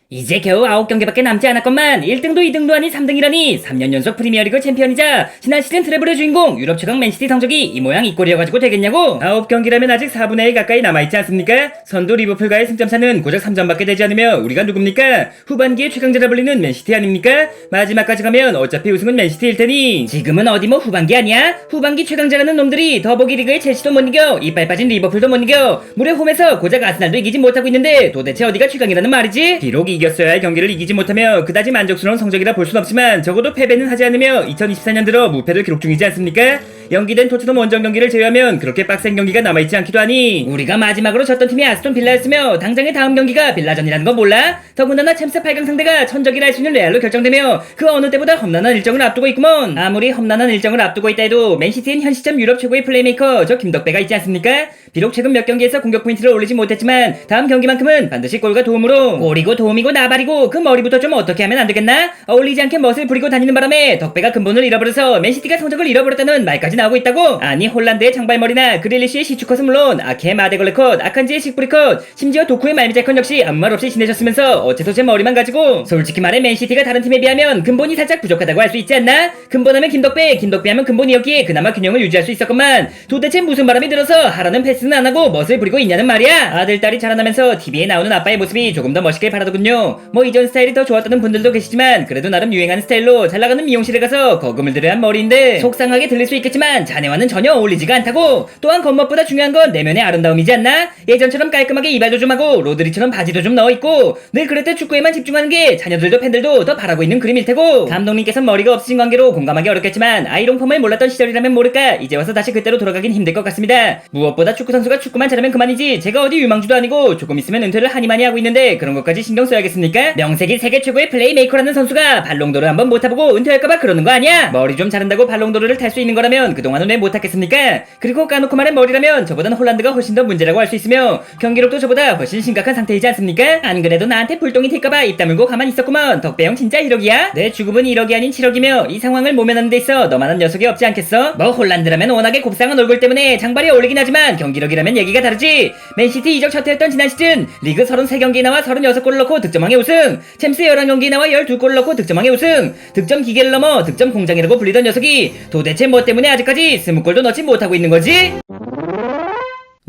이제 겨우 9경기밖에 남지 않았건만 1등도 2등도 아닌 3등이라니 3년 연속 프리미어리그 챔피언이자 지난 시즌 트래블의 주인공 유럽 최강 맨시티 성적이 이 모양 이 꼴이어가지고 되겠냐고. 9경기라면 아직 4분의 1 가까이 남아있지 않습니까? 선두 리버풀과의 승점차는 고작 3점밖에 되지 않으며 우리가 누굽니까? 후반기에 최강자라 불리는 맨시티 아닙니까? 마지막까지 가면 어차피 우승은 맨시티일 테니. 지금은 어디 뭐 후반기 아니야? 후반기 최강자라는 놈들이 더보기 리그의 첼시도 못 이겨, 이빨 빠진 리버풀도 못 이겨, 무려 홈에서 고작 아스날도 이기지 못하고 있는데 도대체 어디가 최강이라는 말이지? 비록 이겼어야 할 경기를 이기지 못하며 그다지 만족스러운 성적이라 볼 순 없지만 적어도 패배는 하지 않으며 2024년 들어 무패를 기록 중이지 않습니까? 연기된 토트넘 원정 경기를 제외하면 그렇게 빡센 경기가 남아있지 않기도 하니. 우리가 마지막으로 졌던 팀이 아스톤 빌라였으며 당장의 다음 경기가 빌라전이라는 거 몰라? 더군다나 챔스 8강 상대가 천적이라 할 수 있는 레알로 결정되며 그 어느 때보다 험난한 일정을 앞두고 있구먼. 아무리 험난한 일정을 앞두고 있다 해도 맨시티엔 현 시점 유럽 최고의 플레이메이커 저 김덕배가 있지 않습니까? 비록 최근 몇 경기에서 공격 포인트를 올리지 못했지만 다음 경기만큼은 반드시 골과 도움으로. 골이고 도움이고 나발이고 그 머리부터 좀 어떻게 하면 안 되겠나? 어울리지 않게 멋을 부리고 다니는 바람에 덕배가 근본을 잃어버려서 맨시티가 성적을 잃어버렸다는 말까지 나오고 있다고? 아니 홀란드의 장발머리나 그릴리쉬의 시추컷은 물론 아케의 마데걸레컷, 아칸지의 식브리컷, 심지어 도쿠의 말미잘컷 역시 아무 말 없이 지내셨으면서 어째서 제 머리만 가지고. 솔직히 말해 맨시티가 다른 팀에 비하면 근본이 살짝 부족하다고 할 수 있지 않나? 근본하면 김덕배, 김덕배하면 근본이었기에 그나마 균형을 유지할 수 있었건만 도대체 무슨 바람이 들어서 하라는 패스는 안 하고 멋을 부리고 있냐는 말이야. 아들 딸이 자라나면서 TV에 나오는 아빠의 모습이 조금 더 멋있길 바라더군요. 뭐 이전 스타일이 더 좋았다는 분들도 계시지만 그래도 나름 유행하는 스타일로 잘나가는 미용실에 가서 거금을 들여야 한 머리인데 속상하게 들릴 수 있겠지만 자네와는 전혀 어울리지가 않다고. 또한 겉멋보다 중요한 건 내면의 아름다움이지 않나? 예전처럼 깔끔하게 이발도 좀 하고 로드리처럼 바지도 좀 넣어있고 늘 그랬듯 축구에만 집중하는 게 자녀들도 팬들도 더 바라고 있는 그림일 테고. 감독님께서 머리가 없으신 관계로 공감하기 어렵겠지만 아이롱펌을 몰랐던 시절이라면 모를까 이제 와서 다시 그때로 돌아가긴 힘들 것 같습니다. 무엇보다 축구 선수가 축구만 잘하면 그만이지 제가 어디 유망주도 아니고 조금 있으면 은퇴를 하니마니 하고 있는데 그런 것까지 신경 써야겠습니까? 명색이 세계 최고의 플레이메이커라는 선수가 발롱도르 한번 못 타보고 은퇴할까봐 그러는 거 아니야? 머리 좀 자른다고 발롱도르를 탈 수 있는 거라면 그동안은 왜 못 탔겠습니까? 그리고 까놓고 말해 머리라면 저보단 홀란드가 훨씬 더 문제라고 할 수 있으며 경기력도 저보다 훨씬 심각한 상태이지 않습니까? 안 그래도 나한테 불똥이 튈까봐 입 다물고 가만히 있었구먼. 덕배형 진짜 1억이야? 내 주급은 1억이 아닌 7억이며 이 상황을 모면하는 데 있어 너만한 녀석이 없지 않겠어? 뭐 홀란드라면 워낙에 곱상한 얼굴 때문에 장발이 어울리긴 하지만 경기력이라면 얘기가 다르지. 맨시티 이적 첫 해였던 지난 시즌 리그 33경기에 나와 36골을 넣고 득점왕에 우승, 챔스 11경기에 나와 12골을 넣고 득점왕에 우승, 득점 기계를 넘어 득점 공장이라고 불리던 녀석이 도대체 뭐 때문에 아직까지 20골도 넣지 못하고 있는 거지?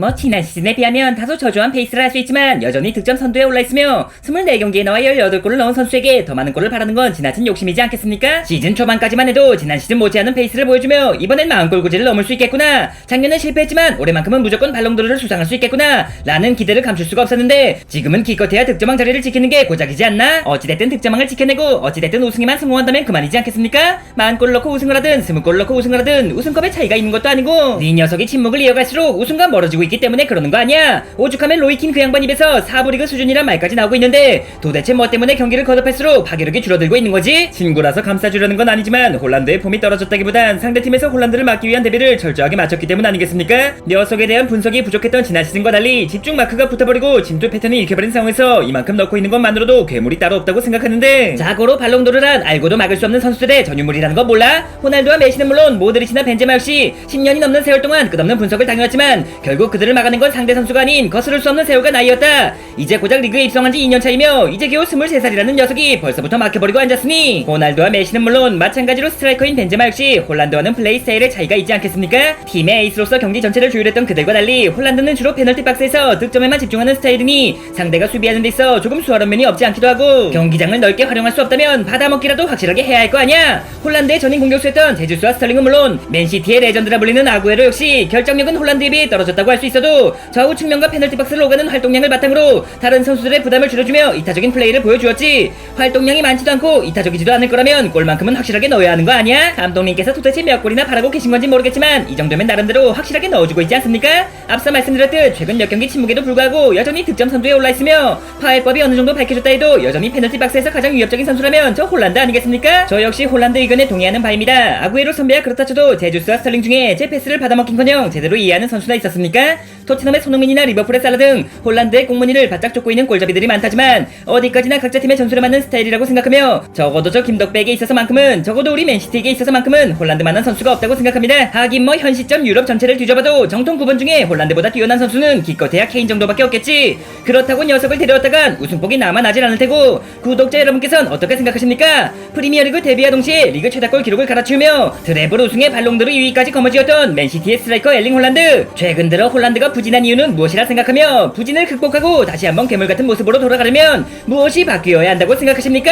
뭐 지난 시즌에 비하면 다소 저조한 페이스를 할 수 있지만 여전히 득점 선두에 올라있으며 24경기에 나와 18골을 넣은 선수에게 더 많은 골을 바라는 건 지나친 욕심이지 않겠습니까? 시즌 초반까지만 해도 지난 시즌 못지않은 페이스를 보여주며 이번엔 40골 고지를 넘을 수 있겠구나, 작년엔 실패했지만 올해만큼은 무조건 발롱도르를 수상할 수 있겠구나 라는 기대를 감출 수가 없었는데 지금은 기껏해야 득점왕 자리를 지키는 게 고작이지 않나? 어찌됐든 득점왕을 지켜내고 어찌됐든 우승에만 성공한다면 그만이지 않겠습니까? 40골 넣고 우승을 하든 20골 넣고 우승을 하든 우승컵에 차이가 있는 것도 아니고 네 녀석이 침묵을 이어갈수록 우승과 멀어지고 있기 때문에 그러는 거 아니야? 오죽하면 로이킨 그 양반 입에서 4부 리그 수준이란 말까지 나오고 있는데 도대체 뭐 때문에 경기를 거듭할수록 파괴력이 줄어들고 있는 거지? 친구라서 감싸주려는 건 아니지만 홀란드의 폼이 떨어졌다기보단 상대팀에서 홀란드를 막기 위한 대비를 철저하게 마쳤기 때문 아니겠습니까? 녀석에 대한 분석이 부족했던 지난 시즌과 달리 집중 마크가 붙어버리고 침투 패턴이 읽혀버린 상황에서 이만큼 넣고 있는 것만으로도 괴물이 따로 없다고 생각하는데 자고로 발롱도르란 알고도 막을 수 없는 선수들의 전유물이라는 거 몰라? 호날두와 메시는 물론 모드리치나 벤제마 역시 10년이 넘는 세월 동안 끝없는 분석을 당해왔지만 결국 그들을 막아낸 건 상대 선수가 아닌 거스를 수 없는 세월과 나이였다. 이제 고작 리그에 입성한 지 2년 차이며 이제 겨우 23살이라는 녀석이 벌써부터 막혀버리고 앉았으니 호날두와 메시는 물론 마찬가지로 스트라이커인 벤제마 역시 홀란드와는 플레이 스타일의 차이가 있지 않겠습니까? 팀의 에이스로서 경기 전체를 조율했던 그들과 달리 홀란드는 주로 페널티 박스에서 득점에만 집중하는 스타일이니 상대가 수비하는 데 있어 조금 수월한 면이 없지 않기도 하고 경기장을 넓게 활용할 수 없다면 받아먹기라도 확실하게 해야 할 거 아냐? 홀란드의 전임 공격수였던 제주스와 스털링은 물론 맨시티의 레전드라 불리는 아구에로 역시 결정력은 홀란드에 비해 떨어졌다고 할 수 있어도 좌우 측면과 페널티 박스를 오가는 활동량을 바탕으로 다른 선수들의 부담을 줄여주며 이타적인 플레이를 보여주었지. 활동량이 많지도 않고 이타적이지도 않을 거라면 골만큼은 확실하게 넣어야 하는 거 아니야? 감독님께서 도대체 몇 골이나 바라고 계신 건지 모르겠지만 이 정도면 나름대로 확실하게 넣어주고 있지 않습니까? 앞서 말씀드렸듯 최근 몇 경기 침묵에도 불구하고 여전히 득점 선두에 올라있으며 파해법이 어느 정도 밝혀졌다 해도 여전히 페널티 박스에서 가장 위협적인 선수라면 저 홀란드 아니겠습니까? 저 역시 홀란드 의견에 동의하는 바입니다. 아구에로 선배야 그렇다 쳐도 제주스와 스털링 중에 제 패스를 받아먹긴커녕 제대로 이해하는 선수나 있었습니까? 토트넘의 손흥민이나 리버풀의 살라 등 홀란드의 꽁무니를 바짝 쫓고 있는 골잡이들이 많다지만 어디까지나 각자 팀의 전술에 맞는 스타일이라고 생각하며 적어도 저 김덕배에게 있어서만큼은 적어도 우리 맨시티에게 있어서만큼은 홀란드만한 선수가 없다고 생각합니다. 하긴 뭐 현 시점 유럽 전체를 뒤져봐도 정통 9번 중에 홀란드보다 뛰어난 선수는 기껏해야 케인 정도밖에 없겠지. 그렇다고 녀석을 데려왔다간 우승복이 남아나질 않을 테고 구독자 여러분께서는 어떻게 생각하십니까? 프리미어리그 데뷔와 동시에 리그 최다골 기록을 갈아치우며 트래블 우승의 발롱도르 2위까지 거머쥐었던 맨시티의 스트라이커 엘링 홀란드. 최근 들어 홀란드가 부진한 이유는 무엇이라 생각하며 부진을 극복하고 다시 한번 괴물같은 모습으로 돌아가려면 무엇이 바뀌어야 한다고 생각하십니까?